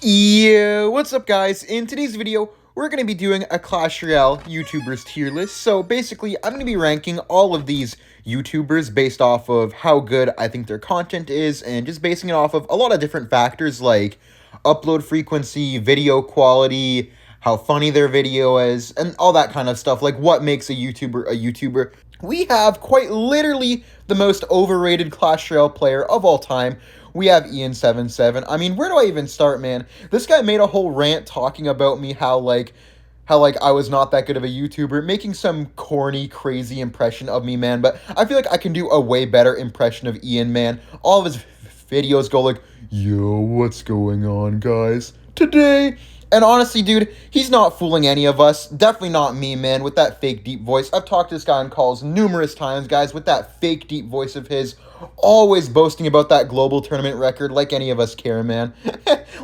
Yeah, what's up guys? In today's video, we're going to be doing a Clash Royale YouTubers tier list. So basically, I'm going to be ranking all of these YouTubers based off of how good I think their content is, and just basing it off of a lot of different factors like upload frequency, video quality, how funny their video is, and all that kind of stuff, like what makes a YouTuber a YouTuber. We have quite literally the most overrated Clash Royale player of all time. We have IAN77. I mean, where do I even start, man? This guy made a whole rant talking about me, how I was not that good of a YouTuber, making some corny, crazy impression of me, man. But I feel like I can do a way better impression of Ian, man. All of his videos go like, yo, what's going on, guys? Today... And honestly, dude, he's not fooling any of us. Definitely not me, man, with that fake deep voice. I've talked to this guy on calls numerous times, guys, with that fake deep voice of his. Always boasting about that global tournament record like any of us care, man.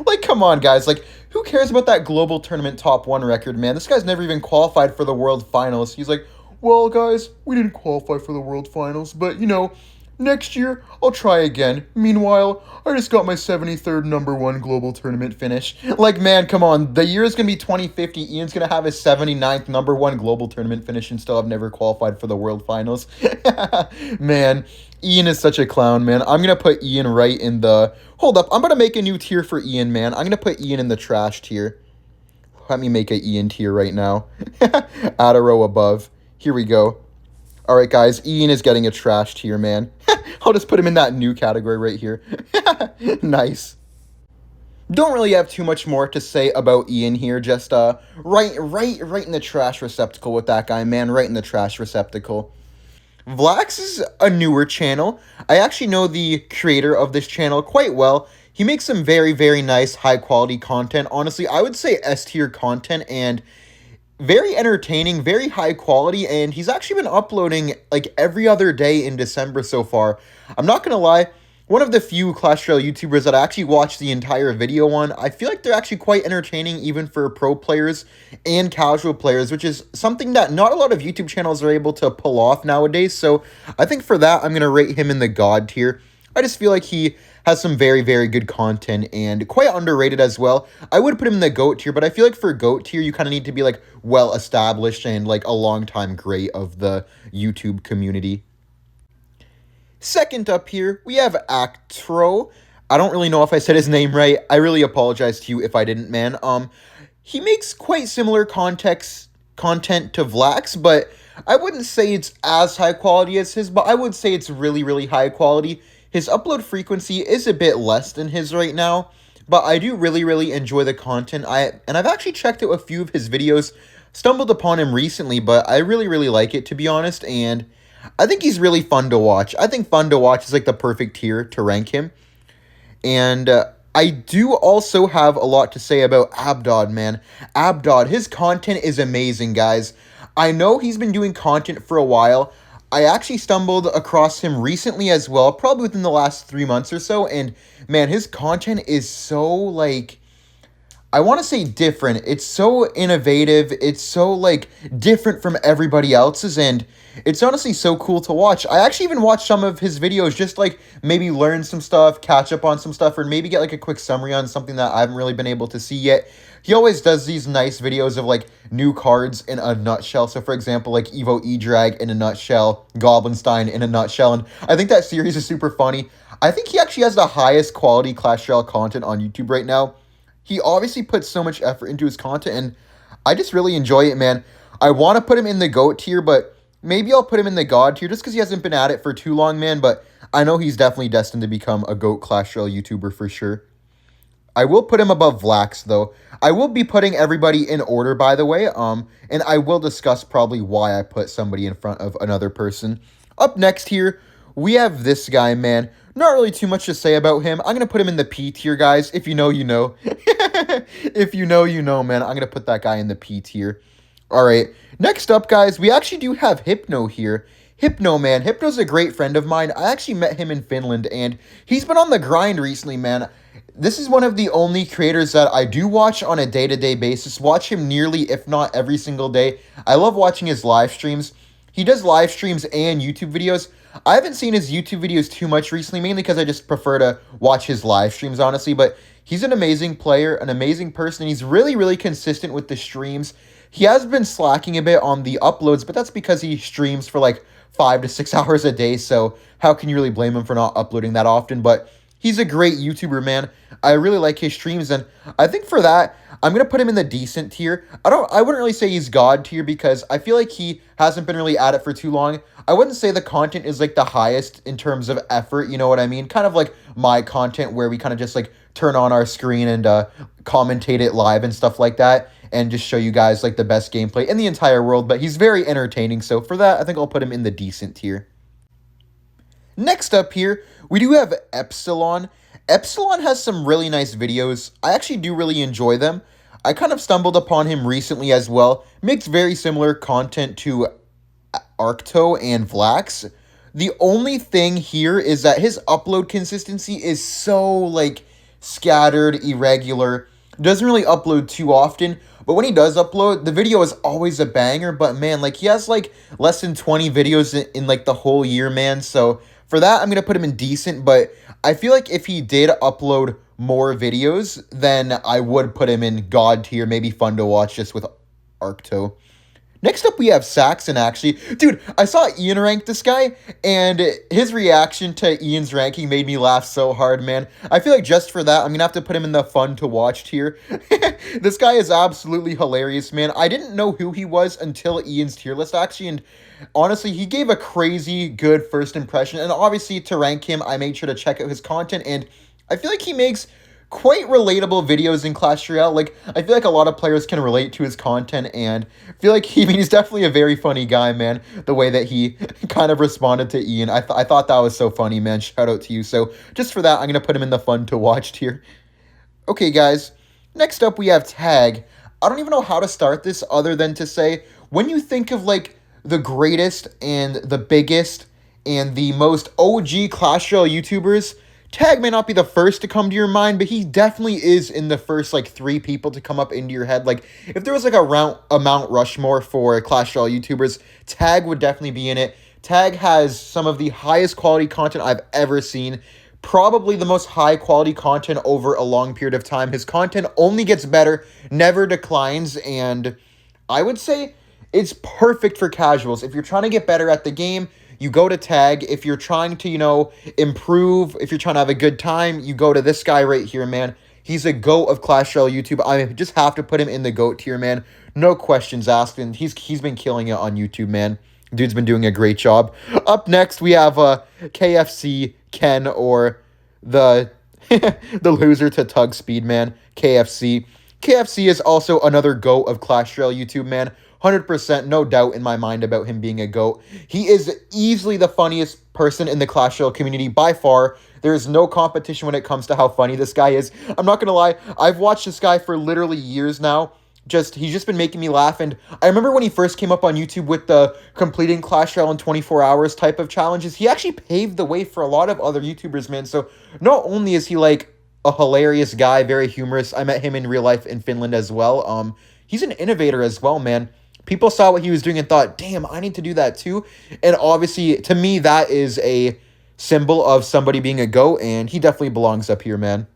Like, come on, guys. Like, who cares about that global tournament top 1 record, man? This guy's never even qualified for the World Finals. He's like, well, guys, we didn't qualify for the World Finals, but, you know... Next year, I'll try again. Meanwhile, I just got my 73rd #1 global tournament finish. Like, man, come on. The year is going to be 2050. Ian's going to have his 79th #1 global tournament finish and still have never qualified for the World Finals. Man, Ian is such a clown, man. I'm going to put Ian right in the... Hold up. I'm going to make a new tier for Ian, man. I'm going to put Ian in the trash tier. Let me make an Ian tier right now. Add a row above. Here we go. Alright, guys, Ian is getting a trash tier, man. I'll just put him in that new category right here. Nice. Don't really have too much more to say about Ian here. Just right in the trash receptacle with that guy, man. Right in the trash receptacle. Vlax is a newer channel. I actually know the creator of this channel quite well. He makes some very, very nice, high-quality content. Honestly, I would say S-tier content, and... very entertaining, very high quality, and he's actually been uploading like every other day in December so far. I'm not gonna lie, one of the few Clash Royale YouTubers that I actually watched the entire video on. I feel like they're actually quite entertaining even for pro players and casual players, which is something that not a lot of YouTube channels are able to pull off nowadays. So I think for that, I'm gonna rate him in the God tier. I just feel like he has some very, very good content and quite underrated as well. I would put him in the GOAT tier, but I feel like for GOAT tier, you kind of need to be like well established and like a long-time great of the YouTube community. Second up here, we have Actro. I don't really know if I said his name right. I really apologize to you if I didn't, man. He makes quite similar content to Vlax, but I wouldn't say it's as high quality as his, but I would say it's really, really high quality. His upload frequency is a bit less than his right now, but I do really, really enjoy the content. And I've actually checked out a few of his videos, stumbled upon him recently, but I really, really like it, to be honest, and I think he's really fun to watch. I think fun to watch is like the perfect tier to rank him. And I do also have a lot to say about ABDO, man. ABDO, his content is amazing, guys. I know he's been doing content for a while. I actually stumbled across him recently as well, probably within the last 3 months or so, and man, his content is so, like, I want to say different. It's so innovative, it's so, like, different from everybody else's, and it's honestly so cool to watch. I actually even watched some of his videos just, like, maybe learn some stuff, catch up on some stuff, or maybe get, like, a quick summary on something that I haven't really been able to see yet. He always does these nice videos of, like, new cards in a nutshell. So, for example, like, Evo E-Drag in a nutshell, Goblinstein in a nutshell, and I think that series is super funny. I think he actually has the highest quality Clash Royale content on YouTube right now. He obviously puts so much effort into his content, and I just really enjoy it, man. I want to put him in the GOAT tier, but maybe I'll put him in the God tier just because he hasn't been at it for too long, man, but I know he's definitely destined to become a GOAT Clash Royale YouTuber for sure. I will put him above Vlax, though. I will be putting everybody in order, by the way, and I will discuss probably why I put somebody in front of another person. Up next here, we have this guy, man. Not really too much to say about him. I'm going to put him in the P tier, guys. If you know, you know. If you know, you know, man. I'm going to put that guy in the P tier. All right. Next up, guys, we actually do have Hypno here. Hypno, man. Hypno's a great friend of mine. I actually met him in Finland, and he's been on the grind recently, man. This is one of the only creators that I do watch on a day-to-day basis. Watch him nearly, if not every single day. I love watching his live streams. He does live streams and YouTube videos. I haven't seen his YouTube videos too much recently, mainly because I just prefer to watch his live streams, honestly, but He's an amazing player, an amazing person. He's really, really consistent with the streams. He has been slacking a bit on the uploads, but that's because he streams for like 5 to 6 hours a day, so how can you really blame him for not uploading that often? But he's a great YouTuber, man. I really like his streams, and I think for that, I'm going to put him in the decent tier. I wouldn't really say he's God tier because I feel like he hasn't been really at it for too long. I wouldn't say the content is like the highest in terms of effort, you know what I mean? Kind of like my content where we kind of just like turn on our screen and commentate it live and stuff like that and just show you guys like the best gameplay in the entire world, but he's very entertaining, so for that, I think I'll put him in the decent tier. Next up here, we do have Epsilon. Epsilon has some really nice videos. I actually do really enjoy them. I kind of stumbled upon him recently as well. Makes very similar content to Actro and Vlax. The only thing here is that his upload consistency is so, like, scattered, irregular. Doesn't really upload too often, but when he does upload, the video is always a banger. But man, like, he has like less than 20 videos in like the whole year, man. So for that, I'm gonna put him in decent, but I feel like if he did upload more videos, then I would put him in God tier, maybe fun to watch just with Arcto. Next up, we have Saxon, actually. Dude, I saw Ian rank this guy, and his reaction to Ian's ranking made me laugh so hard, man. I feel like just for that, I'm going to have to put him in the fun to watch tier. This guy is absolutely hilarious, man. I didn't know who he was until Ian's tier list, actually, and honestly, he gave a crazy good first impression, and obviously, to rank him, I made sure to check out his content, and I feel like he makes quite relatable videos in Clash Royale. Like, I feel like a lot of players can relate to his content, and I feel like he's definitely a very funny guy, man, the way that he kind of responded to Ian. I thought that was so funny, man. Shout out to you. So, just for that, I'm going to put him in the fun to watch tier. Okay, guys, next up we have Tag. I don't even know how to start this other than to say, when you think of, like, the greatest and the biggest and the most OG Clash Royale YouTubers, Tag may not be the first to come to your mind, but he definitely is in the first, like, 3 people to come up into your head. Like, if there was, like, a Mount Rushmore for Clash Royale YouTubers, Tag would definitely be in it. Tag has some of the highest quality content I've ever seen. Probably the most high-quality content over a long period of time. His content only gets better, never declines, and I would say it's perfect for casuals. If you're trying to get better at the game, you go to Tag. If you're trying to, you know, improve, if you're trying to have a good time, you go to this guy right here, man. He's a GOAT of Clash Royale YouTube. I just have to put him in the GOAT tier, man. No questions asked, and he's been killing it on YouTube, man. Dude's been doing a great job. Up next, we have KFC Ken, or the the loser to Tug Speed, man. KFC. KFC is also another GOAT of Clash Royale YouTube, man. 100%, no doubt in my mind about him being a GOAT. He is easily the funniest person in the Clash Royale community by far. There is no competition when it comes to how funny this guy is. I'm not going to lie, I've watched this guy for literally years now. He's just been making me laugh, and I remember when he first came up on YouTube with the completing Clash Royale in 24 hours type of challenges, he actually paved the way for a lot of other YouTubers, man. So not only is he like a hilarious guy, very humorous, I met him in real life in Finland as well. He's an innovator as well, man. People saw what he was doing and thought, damn, I need to do that too. And obviously, to me, that is a symbol of somebody being a GOAT, and he definitely belongs up here, man.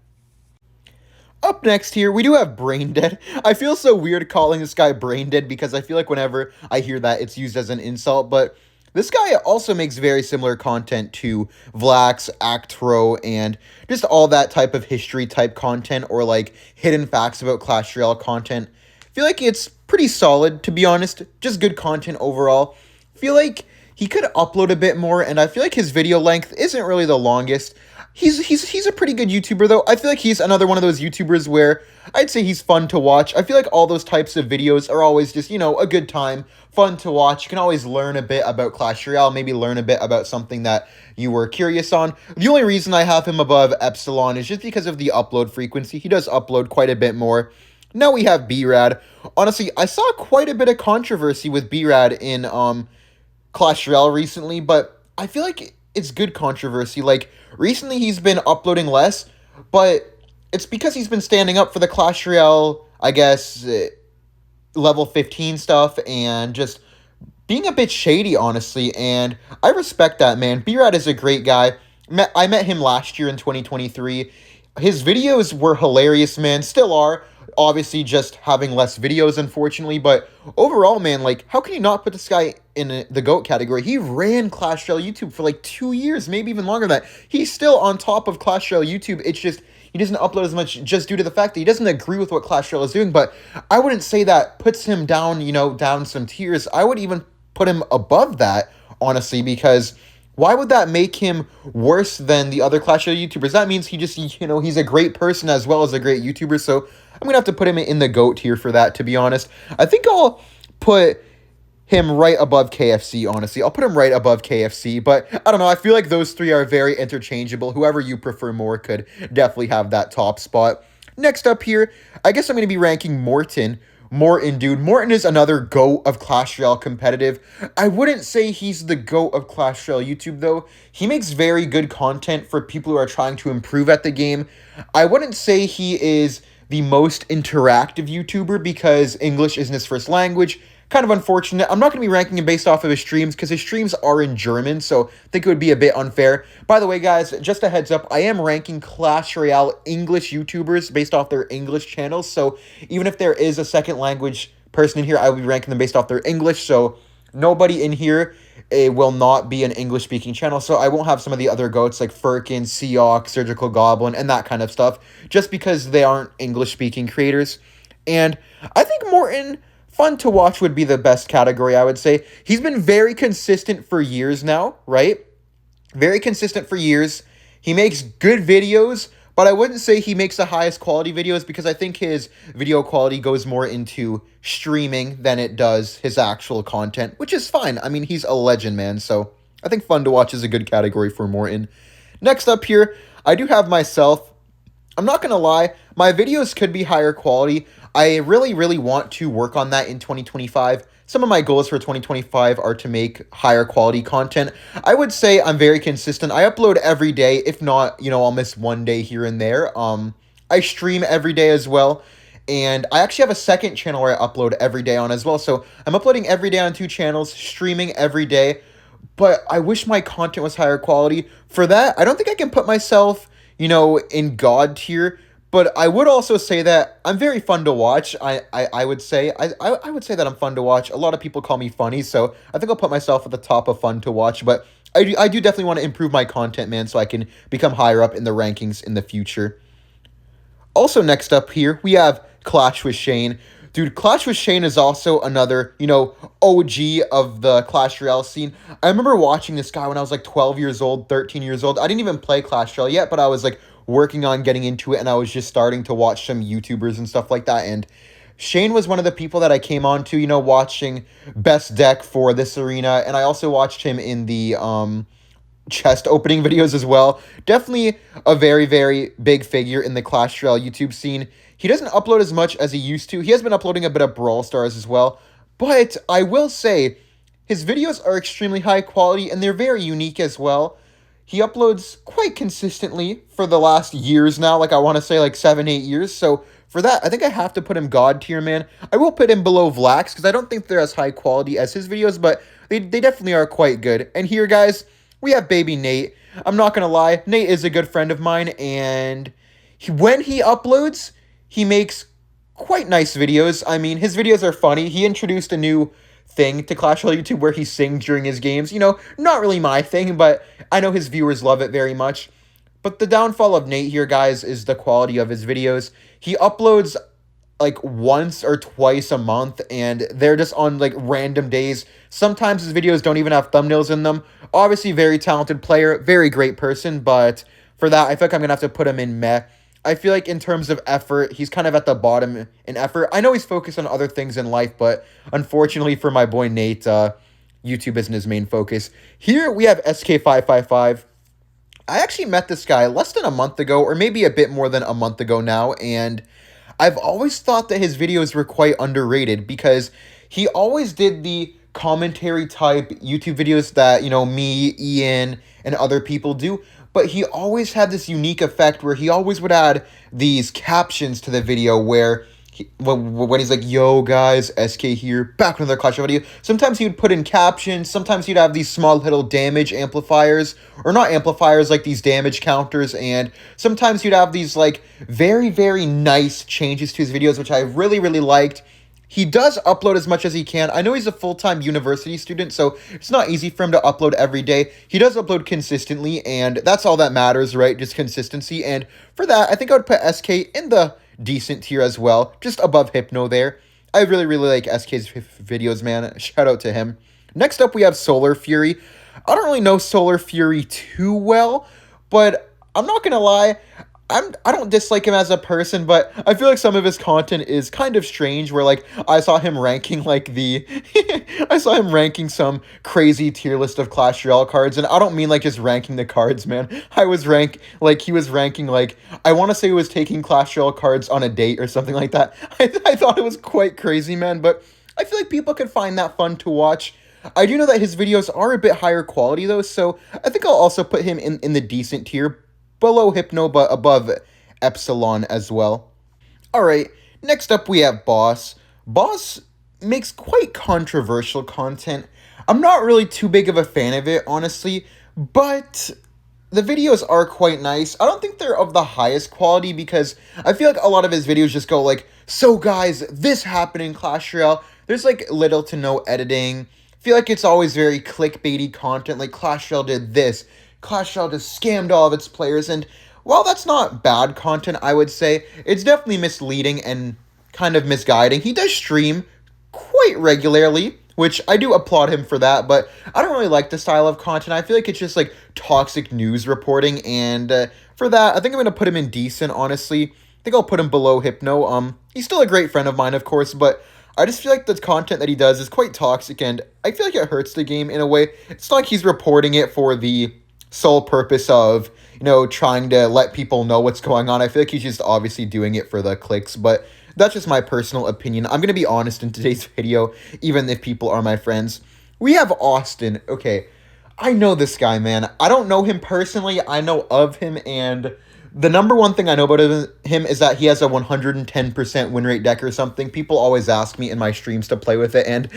Up next here, we do have Brain Dead. I feel so weird calling this guy Brain Dead because I feel like whenever I hear that, it's used as an insult, but this guy also makes very similar content to Vlax, Actro, and just all that type of history type content, or like hidden facts about Clash Royale content. I feel like it's pretty solid, to be honest. Just good content overall. I feel like he could upload a bit more, and I feel like his video length isn't really the longest. He's a pretty good YouTuber, though. I feel like he's another one of those YouTubers where I'd say he's fun to watch. I feel like all those types of videos are always just, you know, a good time, fun to watch. You can always learn a bit about Clash Royale, maybe learn a bit about something that you were curious on. The only reason I have him above Epsilon is just because of the upload frequency. He does upload quite a bit more. Now we have B-Rad. Honestly, I saw quite a bit of controversy with B-Rad in Clash Royale recently, but I feel like it's good controversy. Like, recently he's been uploading less, but it's because he's been standing up for the Clash Royale, I guess, level 15 stuff, and just being a bit shady, honestly, and I respect that, man. B-Rad is a great guy. I met him last year in 2023. His videos were hilarious, man. Still are. Obviously, just having less videos, unfortunately. But overall, man, like, how can you not put this guy in the GOAT category? He ran Clash Royale YouTube for like 2 years, maybe even longer than that. He's still on top of Clash Royale YouTube. It's just he doesn't upload as much just due to the fact that he doesn't agree with what Clash Royale is doing. But I wouldn't say that puts him down, down some tiers. I would even put him above that, honestly, because why would that make him worse than the other Clash Royale YouTubers? That means he just, he's a great person as well as a great YouTuber. So I'm going to have to put him in the GOAT tier for that, to be honest. I think I'll put him right above KFC, honestly. I'll put him right above KFC, but I don't know. I feel like those three are very interchangeable. Whoever you prefer more could definitely have that top spot. Next up here, I guess I'm going to be ranking Morton. Morton, dude. Morton is another GOAT of Clash Royale competitive. I wouldn't say he's the GOAT of Clash Royale YouTube, though. He makes very good content for people who are trying to improve at the game. I wouldn't say he is the most interactive YouTuber because English isn't his first language. Kind of unfortunate. I'm not going to be ranking him based off of his streams because his streams are in German, so I think it would be a bit unfair. By the way, guys, just a heads up, I am ranking Clash Royale English YouTubers based off their English channels, so even if there is a second language person in here, I will be ranking them based off their English, so nobody in here will not be an English-speaking channel, so I won't have some of the other GOATs like Firkin, Seahawk, Surgical Goblin, and that kind of stuff, just because they aren't English-speaking creators. And I think Morton... fun to watch would be the best category, I would say. He's been very consistent for years now, right? Very consistent for years. He makes good videos, but I wouldn't say he makes the highest quality videos because I think his video quality goes more into streaming than it does his actual content, which is fine. I mean, he's a legend, man, so I think fun to watch is a good category for Morton. Next up here, I do have myself. I'm not going to lie, my videos could be higher quality. I really, really want to work on that in 2025. Some of my goals for 2025 are to make higher quality content. I would say I'm very consistent. I upload every day. If not, I'll miss one day here and there. I stream every day as well. And I actually have a second channel where I upload every day on as well. So I'm uploading every day on 2 channels, streaming every day. But I wish my content was higher quality. For that, I don't think I can put myself, in God tier. But I would also say that I'm very fun to watch. I would say I would say that I'm fun to watch. A lot of people call me funny, so I think I'll put myself at the top of fun to watch. But I do definitely want to improve my content, man, so I can become higher up in the rankings in the future. Also, next up here, we have Clash with Shane. Dude, Clash with Shane is also another, OG of the Clash Royale scene. I remember watching this guy when I was like 12 years old, 13 years old. I didn't even play Clash Royale yet, but I was like working on getting into it, and I was just starting to watch some YouTubers and stuff like that, and Shane was one of the people that I came on to, watching best deck for this arena, and I also watched him in the chest opening videos as well. Definitely a very, very big figure in the Clash Royale YouTube scene. He doesn't upload as much as he used to. He has been uploading a bit of Brawl Stars as well, but I will say his videos are extremely high quality, and they're very unique as well. He uploads quite consistently for the last years now, like I want to say like 7, 8 years. So for that, I think I have to put him God tier, man. I will put him below Vlax because I don't think they're as high quality as his videos, but they definitely are quite good. And here, guys, we have baby Nate. I'm not going to lie, Nate is a good friend of mine, and when he uploads, he makes quite nice videos. I mean, his videos are funny. He introduced a new thing to Clash Royale YouTube where he sings during his games. Not really my thing, but I know his viewers love it very much. But the downfall of Nate here, guys, is the quality of his videos. He uploads like once or twice a month, and they're just on like random days. Sometimes his videos don't even have thumbnails in them. Obviously, very talented player, very great person, but for that, I feel like I'm going to have to put him in meh. I feel like in terms of effort, he's kind of at the bottom in effort. I know he's focused on other things in life, but unfortunately for my boy Nate, YouTube isn't his main focus. Here we have SK555. I actually met this guy less than a month ago, or maybe a bit more than a month ago now, and I've always thought that his videos were quite underrated because he always did the commentary type YouTube videos that, me, Ian, and other people do. But he always had this unique effect where he always would add these captions to the video where when he's like, yo guys, SK here, back with another Clash Royale video, sometimes he would put in captions, sometimes he'd have these small little damage amplifiers, or not amplifiers, like these damage counters, and sometimes he'd have these like very, very nice changes to his videos, which I really, really liked. He does upload as much as he can. I know he's a full-time university student, so it's not easy for him to upload every day. He does upload consistently, and that's all that matters, right? Just consistency. And for that, I think I would put SK in the decent tier as well, just above Hypno there. I really, really like SK's videos, man. Shout out to him. Next up, we have Solar Fury. I don't really know Solar Fury too well, but I'm not going to lie. I don't dislike him as a person, but I feel like some of his content is kind of strange, where, like, I saw him ranking, like, I saw him ranking some crazy tier list of Clash Royale cards, and I don't mean, like, just ranking the cards, man. He was ranking, like, I want to say he was taking Clash Royale cards on a date or something like that. I thought it was quite crazy, man, but I feel like people could find that fun to watch. I do know that his videos are a bit higher quality, though, so I think I'll also put him in the decent tier, below Hypno, but above Epsilon as well. Alright, next up we have Boss. Boss makes quite controversial content. I'm not really too big of a fan of it, honestly, but the videos are quite nice. I don't think they're of the highest quality, because I feel like a lot of his videos just go like, so guys, this happened in Clash Royale. There's like little to no editing. I feel like it's always very clickbaity content, like Clash Royale did this, Clash Royale just scammed all of its players, and while that's not bad content, I would say, it's definitely misleading and kind of misguiding. He does stream quite regularly, which I do applaud him for that, but I don't really like the style of content. I feel like it's just like toxic news reporting, and for that, I think I'm going to put him in decent, honestly. I think I'll put him below Hypno. He's still a great friend of mine, of course, but I just feel like the content that he does is quite toxic, and I feel like it hurts the game in a way. It's not like he's reporting it for the sole purpose of, you know, trying to let people know what's going on. I feel like he's just obviously doing it for the clicks, but that's just my personal opinion. I'm going to be honest in today's video, even if people are my friends. We have Austin. Okay, I know this guy, man. I don't know him personally. I know of him, and the number one thing I know about him is that he has a 110% win rate deck or something. People always ask me in my streams to play with it, and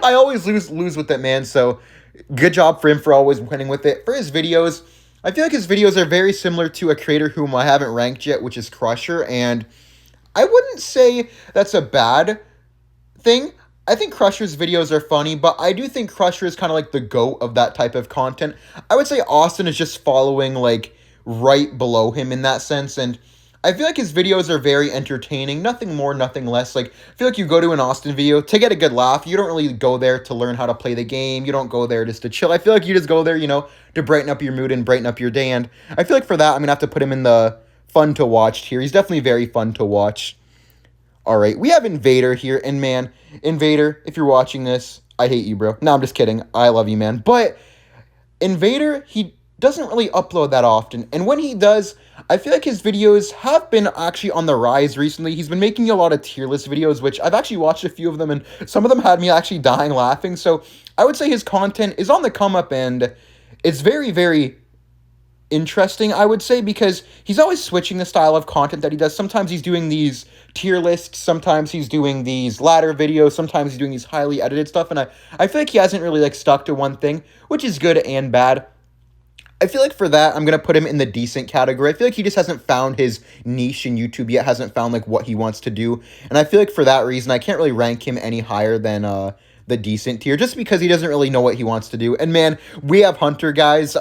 I always lose with it, man, so good job for him for always winning with it. For his videos, I feel like his videos are very similar to a creator whom I haven't ranked yet, which is Crusher, and I wouldn't say that's a bad thing. I think Crusher's videos are funny, but I do think Crusher is kind of like the GOAT of that type of content. I would say Austin is just following, like, right below him in that sense, and I feel like his videos are very entertaining, nothing more, nothing less. Like, I feel like you go to an Austin video to get a good laugh. You don't really go there to learn how to play the game. You don't go there just to chill. I feel like you just go there, you know, to brighten up your mood and brighten up your day, and I feel like for that, I'm going to have to put him in the fun to watch tier. He's definitely very fun to watch. Alright, we have Invader here, and man, Invader, if you're watching this, I hate you, bro. No, I'm just kidding. I love you, man. But Invader, he doesn't really upload that often, and when he does, I feel like his videos have been actually on the rise recently. He's been making a lot of tier list videos, which I've actually watched a few of them, and some of them had me actually dying laughing, so I would say his content is on the come up, and it's very, very interesting, I would say, because he's always switching the style of content that he does. Sometimes he's doing these tier lists, sometimes he's doing these ladder videos, sometimes he's doing these highly edited stuff, and I feel like he hasn't really, like, stuck to one thing, which is good and bad. I feel like for that, I'm going to put him in the decent category. I feel like he just hasn't found his niche in YouTube yet, hasn't found, like, what he wants to do. And I feel like for that reason, I can't really rank him any higher than the decent tier, just because he doesn't really know what he wants to do. And, man, we have Hunter, guys.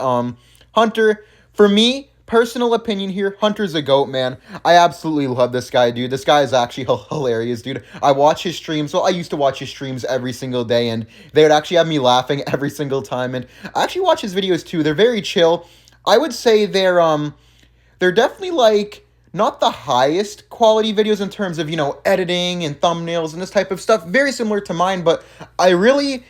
Hunter, for me, personal opinion here, Hunter's a GOAT, man. I absolutely love this guy, dude. This guy is actually hilarious, dude. I watch his streams. Well, I used to watch his streams every single day, and they would actually have me laughing every single time. And I actually watch his videos, too. They're very chill. I would say they're definitely, like, not the highest quality videos in terms of, you know, editing and thumbnails and this type of stuff. Very similar to mine, but I really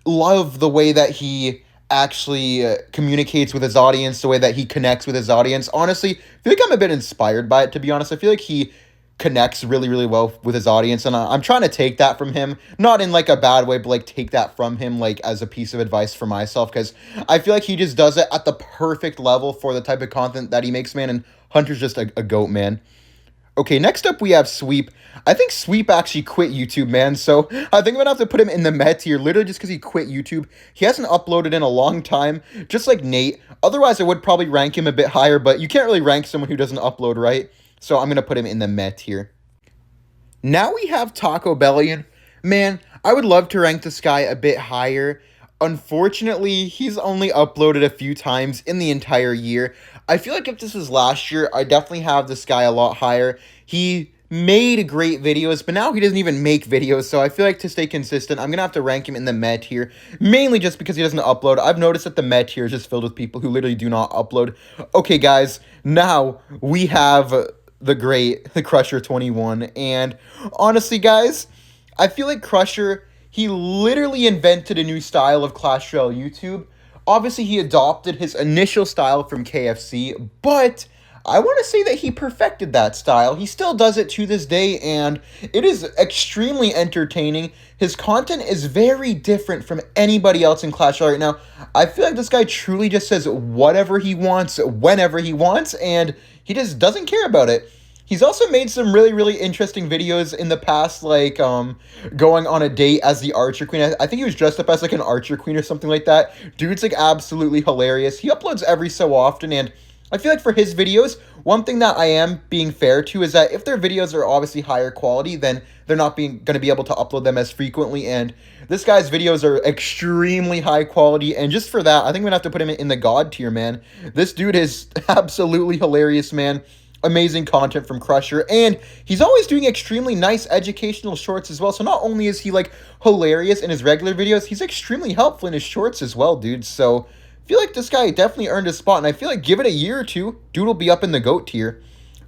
love the way that he actually communicates with his audience, the way that he connects with his audience. Honestly, I feel like I'm a bit inspired by it, to be honest. I feel like he connects really, really well with his audience, and I'm trying to take that from him, not in, like, a bad way, but, like, take that from him, like, as a piece of advice for myself, because I feel like he just does it at the perfect level for the type of content that he makes, man, and Hunter's just a GOAT, man. Okay, next up we have Sweep. I think Sweep actually quit YouTube, man, so I think I'm gonna have to put him in the Met tier, literally just because he quit YouTube. He hasn't uploaded in a long time, just like Nate. Otherwise, I would probably rank him a bit higher, but you can't really rank someone who doesn't upload, right? So I'm gonna put him in the Met tier. Now we have Taco Bellion. Man, I would love to rank this guy a bit higher. Unfortunately, he's only uploaded a few times in the entire year. I feel like if this was last year, I definitely have this guy a lot higher. He made great videos, but now he doesn't even make videos, so I feel like to stay consistent, I'm going to have to rank him in the Met tier, mainly just because he doesn't upload. I've noticed that the Met tier is just filled with people who literally do not upload. Okay, guys, now we have the Crusher 21, and honestly, guys, I feel like Crusher, he literally invented a new style of Clash Royale YouTube. Obviously, he adopted his initial style from KFC, but I want to say that he perfected that style. He still does it to this day, and it is extremely entertaining. His content is very different from anybody else in Clash Royale right now. I feel like this guy truly just says whatever he wants, whenever he wants, and he just doesn't care about it. He's also made some really, really interesting videos in the past, like going on a date as the Archer Queen. I think he was dressed up as like an Archer Queen or something like that. Dude's like absolutely hilarious. He uploads every so often, and I feel like for his videos, one thing that I am being fair to is that if their videos are obviously higher quality, then they're not going to be able to upload them as frequently, and this guy's videos are extremely high quality, and just for that, I think I'm going to have to put him in the God tier, man. This dude is absolutely hilarious, man. Amazing content from Crusher, and he's always doing extremely nice educational shorts as well. So not only is he like hilarious in his regular videos, he's extremely helpful in his shorts as well, dude. So I feel like this guy definitely earned a spot, and I feel like give it a year or two, dude will be up in the GOAT tier.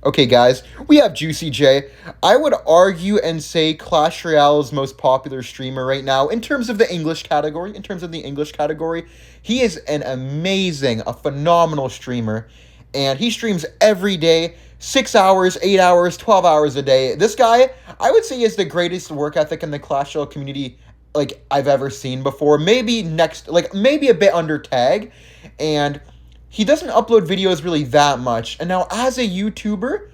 Okay, guys, we have Juicy J. I would argue and say Clash Royale's most popular streamer right now in terms of the English category. He is an amazing, a phenomenal streamer, and he streams every day, 6 hours, 8 hours, 12 hours a day. This guy, I would say, is the greatest work ethic in the Clash Royale community like I've ever seen before. Maybe maybe a bit under Tag, and he doesn't upload videos really that much. And now as a YouTuber,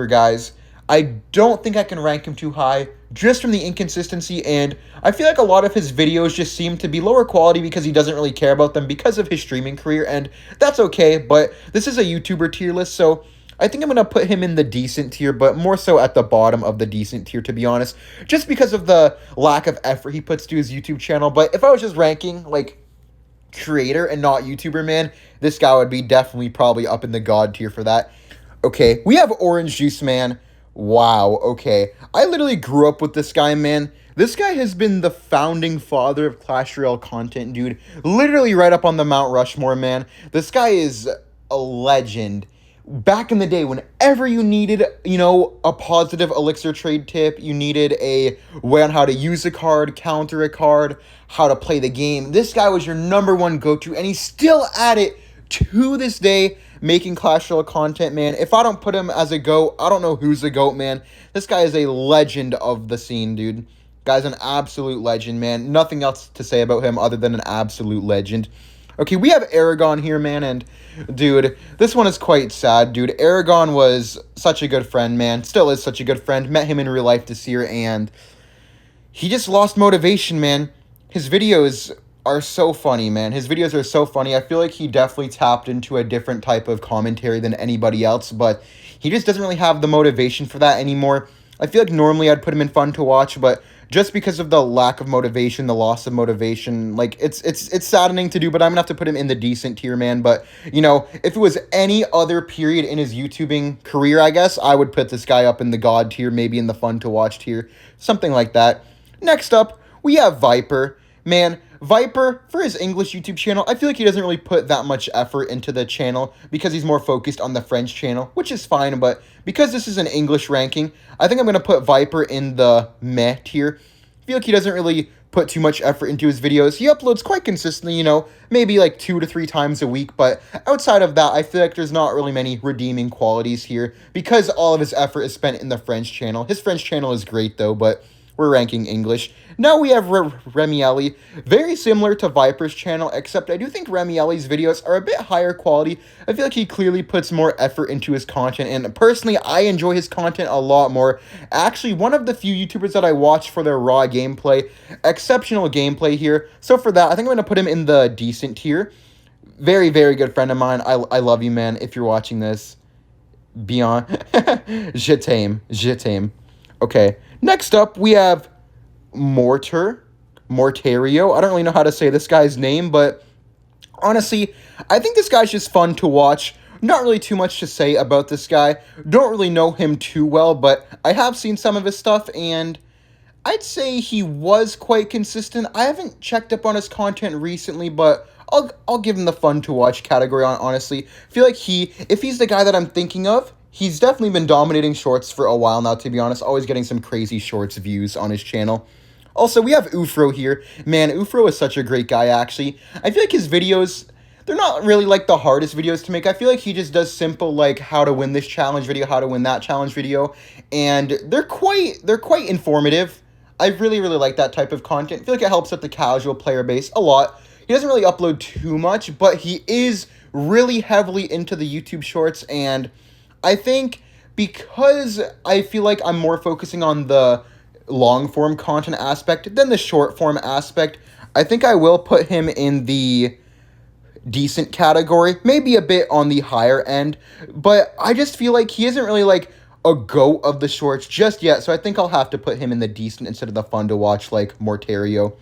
guys, I don't think I can rank him too high just from the inconsistency, and I feel like a lot of his videos just seem to be lower quality because he doesn't really care about them because of his streaming career, and that's okay, but this is a YouTuber tier list, so I think I'm going to put him in the decent tier, but more so at the bottom of the decent tier, to be honest, just because of the lack of effort he puts to his YouTube channel. But if I was just ranking, like, creator and not YouTuber, man, this guy would be definitely probably up in the God tier for that. Okay, we have Orange Juice, man. Wow, okay. I literally grew up with this guy, man. This guy has been the founding father of Clash Royale content, dude. Literally right up on the Mount Rushmore, man. This guy is a legend. Back in the day, whenever you needed, you know, a positive elixir trade tip, you needed a way on how to use a card, counter a card, how to play the game, this guy was your #1 go-to, and he's still at it to this day, making Clash Royale content, man. If I don't put him as a GOAT, I don't know who's the GOAT, man. This guy is a legend of the scene, dude. Guy's an absolute legend, man. Nothing else to say about him other than an absolute legend. Okay, we have Aragon here, man, and dude, this one is quite sad, dude. Aragon was such a good friend, man. Still is such a good friend. Met him in real life this year, and he just lost motivation, man. His videos are so funny, man. His videos are so funny. I feel like he definitely tapped into a different type of commentary than anybody else, but he just doesn't really have the motivation for that anymore. I feel like normally I'd put him in fun to watch, but just because of the lack of motivation, the loss of motivation, like, it's saddening to do, but I'm gonna have to put him in the decent tier, man. But, you know, if it was any other period in his YouTubing career, I guess, I would put this guy up in the God tier, maybe in the fun to watch tier, something like that. Next up, we have Viper. Man, Viper, for his English YouTube channel, I feel like he doesn't really put that much effort into the channel because he's more focused on the French channel, which is fine, but because this is an English ranking, I think I'm going to put Viper in the meh tier. I feel like he doesn't really put too much effort into his videos. He uploads quite consistently, you know, maybe like 2 to 3 times a week, but outside of that, I feel like there's not really many redeeming qualities here because all of his effort is spent in the French channel. His French channel is great, though, but we're ranking English. Now we have Ryley, very similar to Viper's channel, except I do think Ryley's videos are a bit higher quality. I feel like he clearly puts more effort into his content, and personally, I enjoy his content a lot more. Actually, one of the few YouTubers that I watch for their raw gameplay, exceptional gameplay here. So for that, I think I'm going to put him in the decent tier. Very, very good friend of mine. I love you, man, if you're watching this. Beyond. Je t'aime. Okay, next up, we have Mortario. I don't really know how to say this guy's name, but honestly, I think this guy's just fun to watch. Not really too much to say about this guy. Don't really know him too well, but I have seen some of his stuff, and I'd say he was quite consistent. I haven't checked up on his content recently, but I'll give him the fun to watch category, honestly. I feel like if he's the guy that I'm thinking of, he's definitely been dominating shorts for a while now, to be honest. Always getting some crazy shorts views on his channel. Also, we have Ufro here. Man, Ufro is such a great guy, actually. I feel like his videos, they're not really like the hardest videos to make. I feel like he just does simple, like, how to win this challenge video, how to win that challenge video, and they're quite informative. I really, really like that type of content. I feel like it helps with the casual player base a lot. He doesn't really upload too much, but he is really heavily into the YouTube shorts, and I think because I feel like I'm more focusing on the long-form content aspect than the short-form aspect, I think I will put him in the decent category, maybe a bit on the higher end, but I just feel like he isn't really like a GOAT of the shorts just yet, so I think I'll have to put him in the decent instead of the fun to watch like Mortario.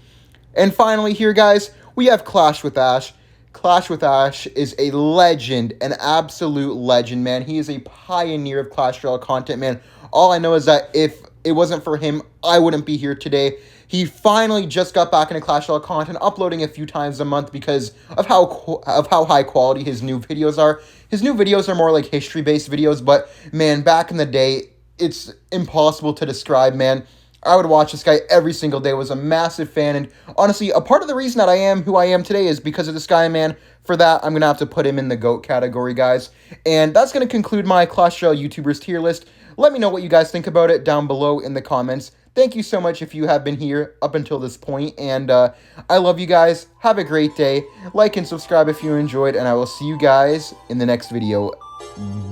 And finally here, guys, we have Clash with Ash. Clash with Ash is a legend, an absolute legend, man. He is a pioneer of Clash Royale content, man. All I know is that if it wasn't for him, I wouldn't be here today. He finally just got back into Clash Royale content, uploading a few times a month because of how high quality his new videos are. His new videos are more like history-based videos, but, man, back in the day, it's impossible to describe, man. I would watch this guy every single day, was a massive fan, and honestly, a part of the reason that I am who I am today is because of this guy, man. For that, I'm going to have to put him in the GOAT category, guys. And that's going to conclude my Clash Royale YouTubers tier list. Let me know what you guys think about it down below in the comments. Thank you so much if you have been here up until this point, and I love you guys. Have a great day. Like and subscribe if you enjoyed, and I will see you guys in the next video.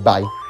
Bye.